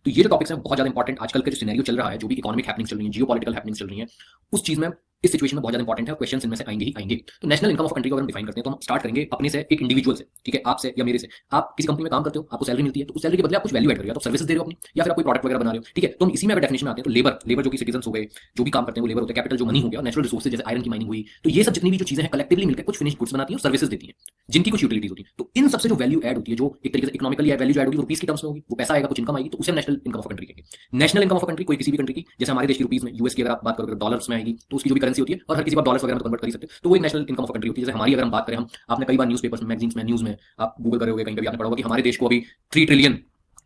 तो ये जो टॉपिक्स हैं बहुत ज्यादा इंपॉर्टेंट, आजकल का जो सिनेरियो चल रहा है, जो भी इकोनॉमिक हैपनिंग चल रही है, जियोपॉलिटिकल हैपनिंग चल रही है, उस चीज में इस सिचुएशन में बहुत ज्यादा इंपॉर्टेंट है। क्वेश्चन इनमें से आएंगे ही आएंगे। तो नेशनल इनकम ऑफ कंट्री को अगर हम डिफाइन करते हैं तो हम स्टार्ट करेंगे अपने से, एक इंडिविजुअल से, ठीक है, आपसे या मेरे से। आप किसी कंपनी में काम करते हो, आपको सैलरी मिलती है, तो उस सैलरी के बदले आप कुछ वैल्यू ऐड कर रहे हो, तो सर्विसेज दे रहे हो अपनी, या फिर आप कोई प्रोडक्ट वगैरह बना रहे हो, ठीक है। तो हम इसी में अगर डेफिनेशन में आते हैं तो लेबर जो कि सिटीजन हो गए, जो भी काम करते हैं वो लेबर होते हैं, कैपिटल जो मनी हो गया, नेचुरल रिसोर्सेज जैसे आयरन की माइनिंग हुई, तो ये सब जितनी भी जो चीजें हैं कलेक्टिवली मिलकर कुछ फिनिश गुड्स बनाती हैं और सर्विसेज देती हैं, जिनकी कुछ यूटिलिटीज होती है। तो इन सबसे जो वैल्यू ऐड होती है, जो एक तरीके से इकोनॉमिकली वैल्यू ऐड होगी, वो रुपीस की टर्म्स में होगी, वो पैसा आएगा, कुछ इनकम आएगी, तो उसे नेशनल इनकम ऑफ कंट्री कहेंगे। नेशनल इनकम ऑफ कंट्री कोई किसी भी कंट्री की, जैसे हमारे देश की रुपीस में, यूएस की अगर आप बात करोगे डॉलर्स में आएगी, तो उसकी जो भी करेंसी होती है, और हर किसी बार डॉलर्स वगैरह में कन्वर्ट कर ही सकते हैं, तो वो एक नेशनल इनकम ऑफ कंट्री होती है। जैसे हमारी अगर हम बात करें, हम आपने कई बार न्यूज़पेपर्स में, मैगजीन्स में, न्यूज़ में आप गूगल करे होगे, कहीं पे भी आपने पढ़ा होगा कि हमारे देश को अभी 3 ट्रिलियन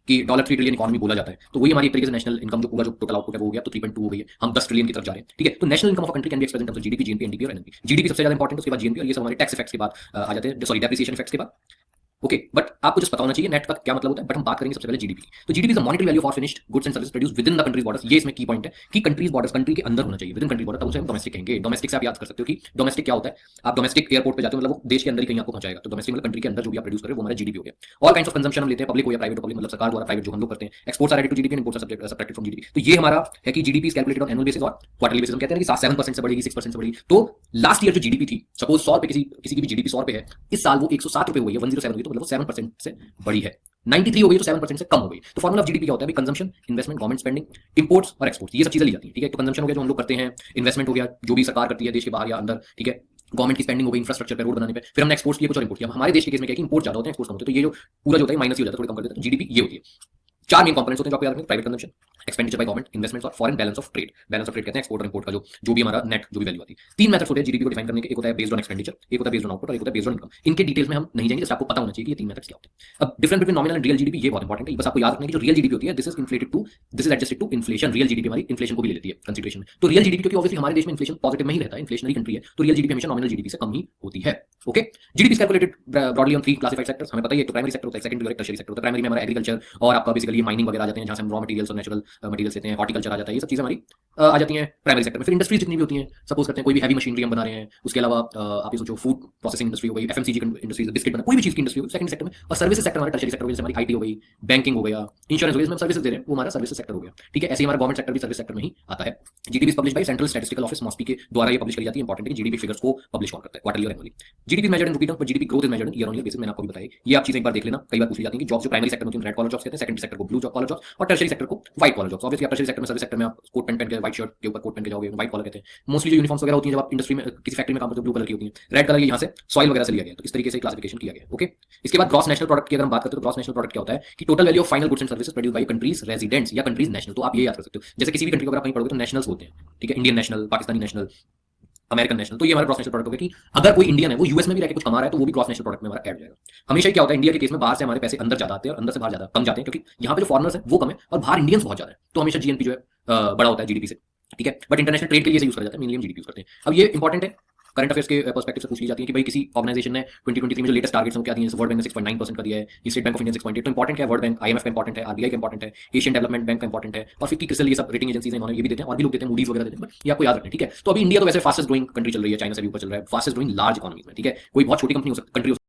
की $3 ट्रिलियन इकोनॉमी बोला जाता है। तो वही हमारी एक तरीके से नेशनल इनकम जो पूरा जो टोटल आउटपुट है वो हो गया, तो 3.2 हो गई है, हम 10 ट्रिलियन की तरफ जा रहे हैं, ठीक है। तो national income of country can be expressed in terms of GDP, GNP, NDP और एनएनपी। जीडीपी सबसे ज्यादा इंपॉर्टेंट है, उसके बाद जीएनपी, और ये सब हमारे टैक्स इफेक्ट्स के बाद आ जाते हैं, सॉरी डेप्रिसिएशन इफेक्ट्स के बाद। ओके, बट आपको जस्ट पता होना चाहिए नेट का क्या मतलब होता है। बट हम बात करेंगे सबसे पहले जीडीपी की। तो GDP is the monetary value for finished goods and service produce with in the countries borders. ये इसमें की पॉइंट है कि कंट्रीज बॉर्डर्स, कंट्री के अंदर होना चाहिए, विद इन कंट्री बॉर्डर, तब उसे हम डोमेस्टिक कहेंगे। डोमेस्टिक से आप याद कर सकते हो कि डोमेस्टिक क्या होता है। आप डोमेस्टिक एयरपोर्ट पे जाते हो, मतलब वो देश के अंदर ही कहीं आपको पहुंचाएगा, तो डोमेस्टिक मतलब कंट्री के अंदर जो भी आप प्रोड्यूस करें वो हमारा जीडीपी हो गया। ऑल काइंड्स ऑफ कंजम्पशन हम लेते हैं, पब्लिक हो या प्राइवेट, पब्लिक मतलब सरकार द्वारा, प्राइवेट जो हम लोग करते हैं। Exports are added to GDP and imports are subtracted from GDP. तो ये हमारा है कि GDP is calculated on annual basis और क्वार्टरली बेसिस। हम कहते हैं कि 7% से बढ़ेगी, 6% से बढ़ेगी। तो लास्ट ईयर जो जीडीपी थी, सपोज 100 पे किसी की भी जीडीपी 100 पे है, इस साल वो 107 रुपए हुई है, 107 हुई, तो मतलब वो 7% से बढ़ी है। 93 हो गई तो 7% से कम हो गई। तो फॉर्मूला ऑफ जीडीपी क्या होता है? Consumption, investment, government spending, imports और एक्सपोर्ट्स, ये सब चीजें ली जाती हैं, ठीक है। तो कंजम्पशन हो गया जो हम लोग करते हैं, इन्वेस्टमेंट हो गया जो भी सरकार करती है देश के बाहर या अंदर, ठीक है। गवर्नमेंट की स्पेंडिंग हो गई इंफ्रास्ट्रक्चर पे, रोड बनाने पे। फिर हमने एक्सपोर्ट्स किए कुछ और इंपोर्ट किया। हमारे देश के केस में क्या है कि इंपोर्ट ज्यादा होते हैं, एक्सपोर्ट कम होते हैं, तो ये जो पूरा जो होता है माइनस ही हो जाता है, थोड़ा कम कर देते हैं। जीडीपी ये होती है। 4 मेन कंपोनेंट्स होते हैं जो आपको याद रखने, private consumption, expenditure by government, investments और foreign balance of trade. Balance of trade कहते हैं एक्सपोर्ट और इंपोर्ट का जो भी हमारा नेट जो भी वैल्यू आती है। 3 मेथड्स होते हैं जीडीपी को डिफाइन करने के, एक होता है बेस्ड ऑन एक्सपेंडिचर, एक होता है बेस्ड ऑन आउटपुट और एक होता है बेस्ड ऑन इनकम। इनके डिटेल्स में हम नहीं जाएंगे, जस्ट आपको पता होना चाहिए कि ये 3 मेथड्स क्या होते हैं। अब difference between nominal and real GDP, ये बहुत इंपॉर्टेंट है, बस आपको याद रखना है कि जो रियल जीडीपी होती है, this is adjusted to inflation. Real GDP हमारी इन्फ्लेशन को भी ले लेती है कंसीडरेशन में। तो रियल जीडीपी, क्योंकि ऑब्वियसली हमारे देश में इन्फ्लेशन पॉजिटिव में ही रहता है, इन्फ्लेशनरी कंट्री है, तो रियल जीडीपी हमेशा नॉमिनल जीडीपी से कम ही होती है। Okay, GDP is calculated broadly on 3 classified sectors, हमें पता है। एक तो प्राइमरी सेक्टर होता है, सेकेंडरी और टर्शियरी सेक्टर होता है। प्राइमरी में हमारा एग्रीकल्चर और आपका बेसिकली माइनिंग वगैरह आ जाते हैं, जहां से हम रॉ मटेरियल्स और नेचुरल मटेरियल्स लेते हैं, हॉर्टिकल्चर आ जाता है, ये सब चीजें हमारी आ जाती हैं प्राइमरी सेक्टर में। फिर इंडस्ट्रीज जितनी भी होती हैं, सपोज करते हैं कोई भी हैवी मशीनरी हम बना रहे हैं, उसके अलावा आप ये सोचो फूड प्रोसेसिंग इंडस्ट्री हो गई, एफएमसीजी इंडस्ट्रीज, बिस्किट बना, कोई भी चीज की इंडस्ट्री हो सेकंड सेक्टर में। और सर्विसेज सेक्टर हमारा टर्शियरी सेक्टर हो गया, जैसे हमारी आईटी हो गई, बैंकिंग हो गया, इंश्योरेंस हो गया, इसमें हम सर्विसेज दे रहे हैं, वो हमारा सर्विसेज सेक्टर हो गया, ठीक है। ऐसे ही हमारा गवर्नमेंट सेक्टर भी सर्विस सेक्टर में ही आता है। GDP publish by central statistical office, MoSPI के द्वारा ये पब्लिश की जाती है। इंपॉर्टेंट है कि जीडीपी फिगर्स को पब्लिश कौन करता है, क्वार्टरली और annually. GDP measured in rupee terms, GDP growth is measured year on year basis, मैंने आपको भी बताया। ये आप चीजें एक बार देख लेना, कई बार पूछ ली जाती है कि जॉब्स जो प्राइमरी सेक्टर में होती है रेड कॉलर जॉब्स कहते हैं, सेकंडरी सेक्टर को ब्लू कॉलर जॉब्स और टर्शियरी सेक्टर को व्हाइट कॉलर जॉब्स। ऑब्वियसली आप टर्शियरी सेक्टर में, सर्विस सेक्टर में आप कोट पैंट पहन के, व्हाइट शर्ट के ऊपर कोट पहन के जाओगे, व्हाइट कॉलर कहते हैं। मोस्टली जो यूनिफॉर्म्स वगैरह होती हैं जब आप इंडस्ट्री में किसी फैक्ट्री में काम करते हो, ब्लू कलर की होती है। रेड कलर यहाँ से सॉइल वगैरह से लिया गया, तो इस तरीके से क्लासिफिकेशन किया गया। ओके, इसके बाद ग्रॉस नेशनल प्रोडक्ट की अगर हम बात करते हैं, तो ग्रॉस नेशनल प्रोडक्ट क्या होता है कि total value of final goods and services produced by countries residents या कंट्रीज नेशनल। तो आप ये याद कर सकते हो, जैसे किसी भी कंट्री को अगर आप कहीं पढ़ोगे तो नेशनल्स होते हैं, ठीक है। Indian national, Pakistani national, American national. तो ये हमारा ग्रॉस नेशनल प्रोडक्ट होगा कि अगर कोई इंडियन है वो यूएस में भी रहकर कुछ कमा रहा है तो वो भी ग्रॉस नेशनल प्रोडक्ट में हमारा ऐड हो जाएगा। हमेशा क्या होता है इंडिया के केस में, बाहर से हमारे पैसे अंदर ज्यादा आते हैं और अंदर से बाहर ज्यादा कम जाते हैं, क्योंकि यहाँ पे जो फॉरनर्स है वो कम है और बाहर इंडियंस बहुत ज्यादा है, तो हमेशा जीएनपी जो है बड़ा होता है जीडीपी से, ठीक है। बट इंटरनेशनल ट्रेड के लिए यूज करा जाता है, मेनली हम जीडीपी यूज करते हैं। अब ये इंपॉर्टेंट है, करंट अफेयर्स के पर्सपेक्टिव से पूछ ली जाती है कि भाई किसी ऑर्गेनाइजेशन ने 2023 में जो लेटेस्ट टारगेट्स हैं क्या दिए हैं। वर्ल्ड बैंक ने 6.9% का दिया है, स्टेट बैंक ऑफ इंडिया 6.8। तो इंपॉर्टेंट है वर्ल्ड बैंक, आईएमएफ का इंपॉर्टेंट है, आरबीआई का इंपॉर्टेंट है, एशियन डेवलपमेंट बैंक का इंपॉर्टेंट है, और 50 क्रिसिल, ये सब रेटिंग एजेंसीज हैं, इन्होंने ये भी देते हैं, और भी लोग देते हैं, मूडीज वगैरह देते हैं, बट ये आपको याद रखना है, ठीक है। तो अभी इंडिया तो वैसे फास्टेस्ट ग्रोइंग कंट्री चल रही है, चाइना से भी ऊपर चल रहा है, फास्टेस्ट ग्रोइंग लार्ज इकोनॉमीज में, ठीक है। कोई बहुत छोटी कंपनी हो सकती, कंट्री